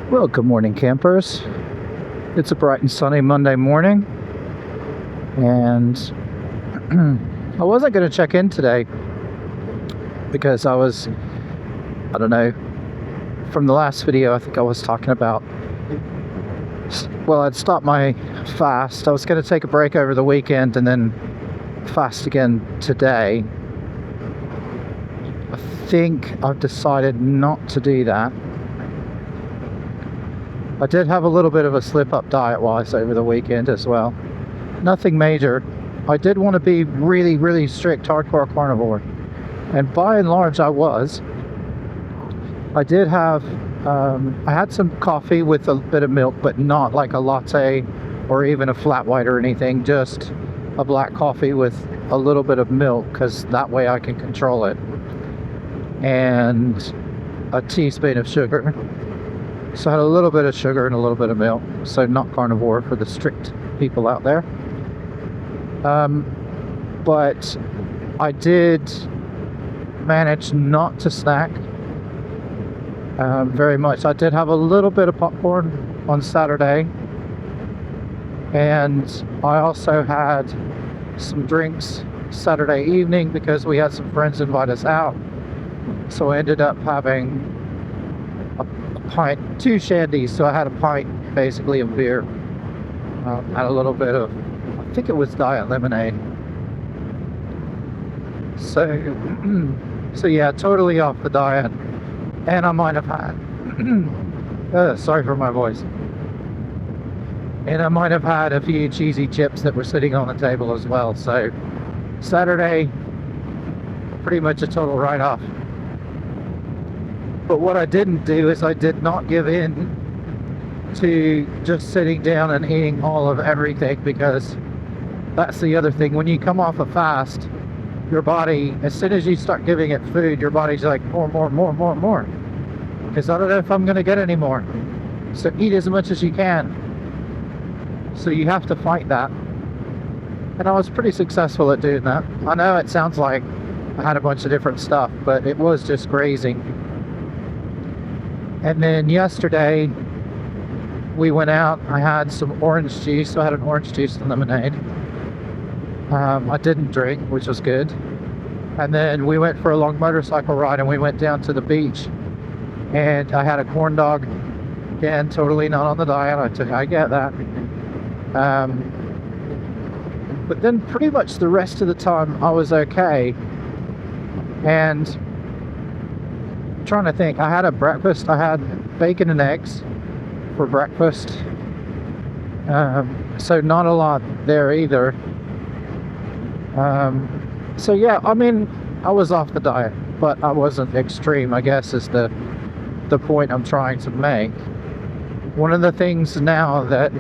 Well, good morning, campers. It's a bright and sunny Monday morning, and I wasn't going to check in today because I don't know, from the last video, I think I was talking about, well, I'd stopped my fast. I was going to take a break over the weekend and then fast again today. I think I've decided not to do that. I did have a little bit of a slip up diet-wise over the weekend as well. Nothing major. I did want to be really, really strict hardcore carnivore. And by and large, I was. I did have, I had some coffee with a bit of milk, but not like a latte or even a flat white or anything. Just a black coffee with a little bit of milk, because that way I can control it. And a teaspoon of sugar. So I had a little bit of sugar and a little bit of milk. So not carnivore for the strict people out there. But I did manage not to snack very much. I did have a little bit of popcorn on Saturday. And I also had some drinks Saturday evening because we had some friends invite us out. So I ended up having pint, 2 shandies, so I had a pint basically of beer, and a little bit of, I think it was diet lemonade. So yeah, totally off the diet, and I might have had, sorry for my voice, and I might have had a few cheesy chips that were sitting on the table as well. So Saturday, pretty much a total write-off. But what I didn't do is I did not give in to just sitting down and eating all of everything, because that's the other thing. When you come off a fast, your body, as soon as you start giving it food, your body's like, more, because I don't know if I'm going to get any more. So eat as much as you can. So you have to fight that. And I was pretty successful at doing that. I know it sounds like I had a bunch of different stuff, but it was just grazing. And then yesterday, we went out. I had some orange juice. So I had an orange juice and lemonade. I didn't drink, which was good. And then we went for a long motorcycle ride, and we went down to the beach. And I had a corn dog. Again, totally not on the diet. I get that. But then pretty much the rest of the time, I was okay. And trying to think, I had a breakfast. I had bacon and eggs for breakfast, so not a lot there either. So yeah, I mean, I was off the diet, but I wasn't extreme, I guess, is the point I'm trying to make. One of the things now that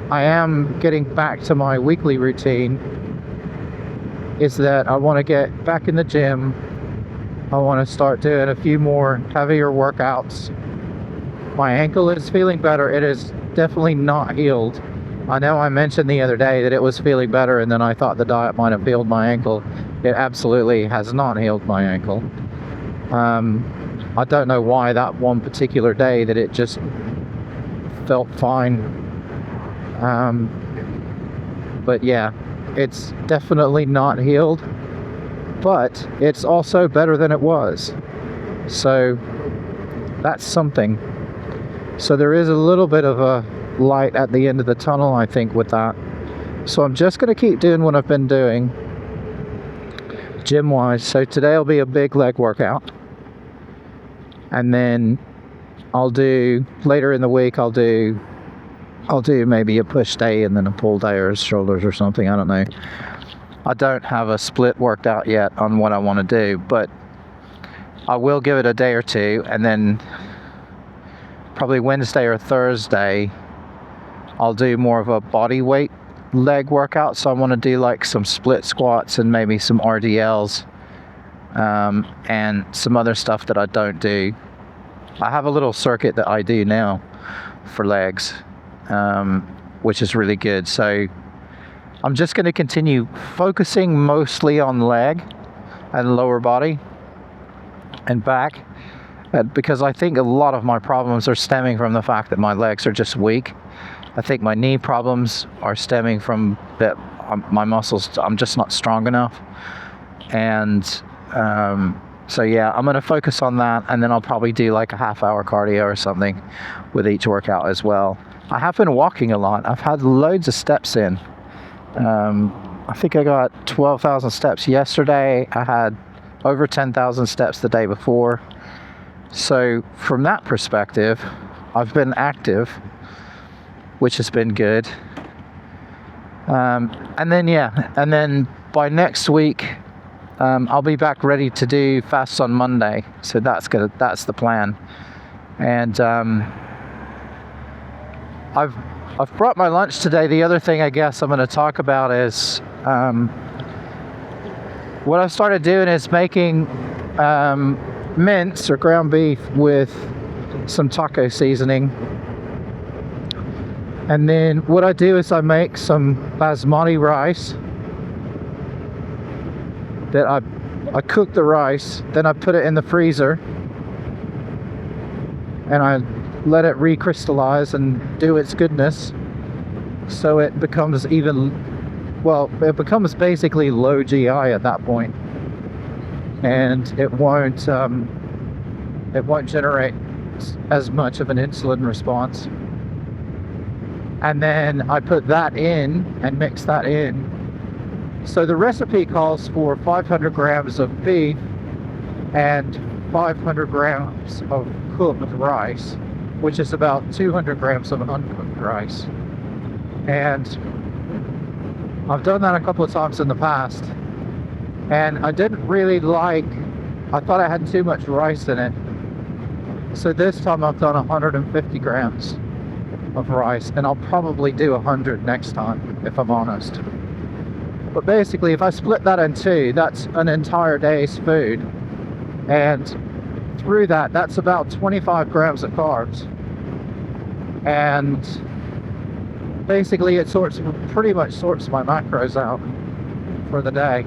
I am getting back to my weekly routine is that I want to get back in the gym. I want to start doing a few more heavier workouts. My ankle is feeling better. It is definitely not healed. I know I mentioned the other day that it was feeling better, and then I thought the diet might have healed my ankle. It absolutely has not healed my ankle. I don't know why that one particular day that it just felt fine. But yeah, it's definitely not healed. But it's also better than it was. So that's something. So there is a little bit of a light at the end of the tunnel, I think, with that. So I'm just going to keep doing what I've been doing gym-wise. So today will be a big leg workout. And then I'll do, later in the week, I'll do maybe a push day and then a pull day or shoulders or something. I don't know. I don't have a split worked out yet on what I want to do, but I will give it a day or two, and then probably Wednesday or Thursday I'll do more of a body weight leg workout. So I want to do like some split squats and maybe some RDLs, and some other stuff that I don't do. I have a little circuit that I do now for legs, which is really good. So I'm just going to continue focusing mostly on leg and lower body and back, because I think a lot of my problems are stemming from the fact that my legs are just weak. I think my knee problems are stemming from that my muscles, I'm just not strong enough. And so yeah, I'm going to focus on that, and then I'll probably do like a half-hour cardio or something with each workout as well. I have been walking a lot. I've had loads of steps in. I think I got 12,000 steps yesterday. I had over 10,000 steps the day before. So from that perspective, I've been active, which has been good. And then by next week, I'll be back ready to do fasts on Monday. So that's the plan. And I've brought my lunch today. The other thing I guess I'm going to talk about is what I've started doing is making mince or ground beef with some taco seasoning. And then what I do is I make some basmati rice. That I cook the rice, then I put it in the freezer, and I let it recrystallize and do its goodness, so it becomes it becomes basically low GI at that point, and it won't generate as much of an insulin response. And then I put that in and mix that in. So the recipe calls for 500 grams of beef and 500 grams of cooked rice, which is about 200 grams of uncooked rice. And I've done that a couple of times in the past, and I didn't really I thought I had too much rice in it. So this time I've done 150 grams of rice, and I'll probably do 100 next time, if I'm honest. But basically, if I split that in two, that's an entire day's food. And through that, that's about 25 grams of carbs. And basically, it pretty much sorts my macros out for the day.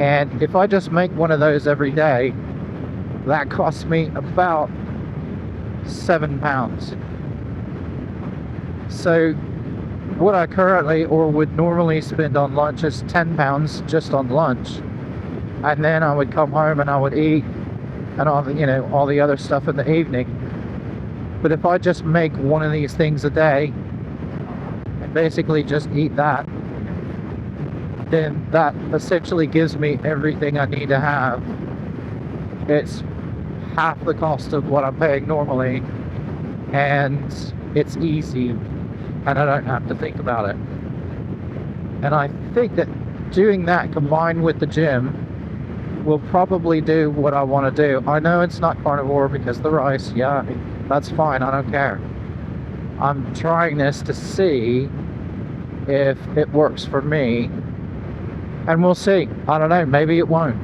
And if I just make one of those every day, that costs me about 7 pounds. So what I currently or would normally spend on lunch is 10 pounds just on lunch, and then I would come home and I would eat and all the other stuff in the evening. But if I just make one of these things a day and basically just eat that, then that essentially gives me everything I need to have. It's half the cost of what I'm paying normally, and it's easy, and I don't have to think about it. And I think that doing that combined with the gym will probably do what I want to do. I know it's not carnivore because the rice, yeah, that's fine, I don't care. I'm trying this to see if it works for me, and we'll see. I don't know, maybe it won't.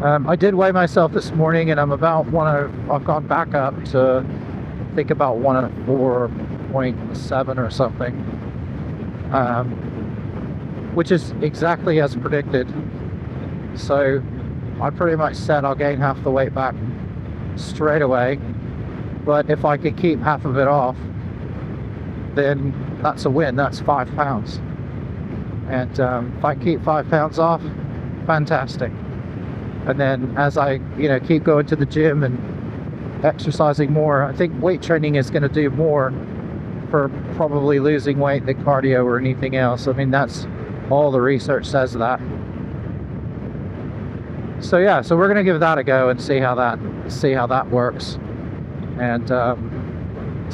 I did weigh myself this morning, and I've gone back up to I think about 104.7 or something, which is exactly as predicted. So I pretty much said I'll gain half the weight back straight away, but if I could keep half of it off, then that's a win. That's 5 pounds. And if I keep 5 pounds off, fantastic. And then as I keep going to the gym and exercising more, I think weight training is going to do more for probably losing weight than cardio or anything else. I mean, that's all the research says that. So yeah, so we're going to give that a go and see how that works. And so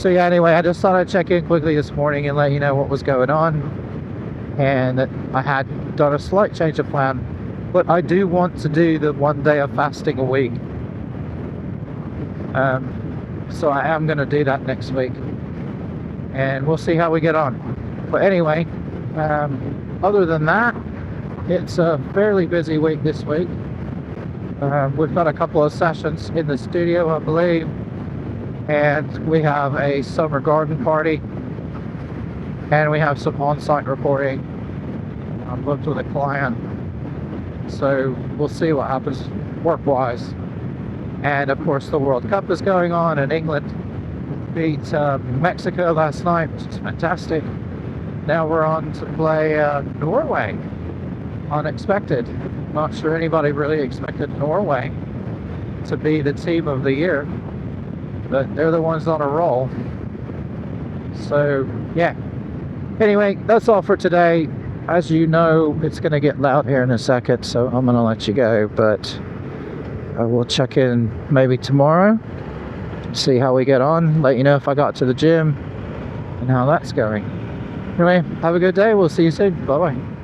yeah, anyway, I just thought I'd check in quickly this morning and let you know what was going on, and that I had done a slight change of plan, but I do want to do the 1 day of fasting a week. So I am going to do that next week, and we'll see how we get on. But anyway, other than that, it's a fairly busy week this week. We've got a couple of sessions in the studio, I believe, and we have a summer garden party, and we have some on-site reporting. I'm booked with a client, so we'll see what happens work-wise. And of course, the World Cup is going on, and England beat Mexico last night, which is fantastic. Now we're on to play Norway. Unexpected. Not sure anybody really expected Norway to be the team of the year, but they're the ones on a roll. So yeah, anyway, that's all for today. As you know, it's going to get loud here in a second, so I'm going to let you go, but I will check in maybe tomorrow, see how we get on, let you know if I got to the gym and how that's going. Anyway, have a good day. We'll see you soon. Bye bye.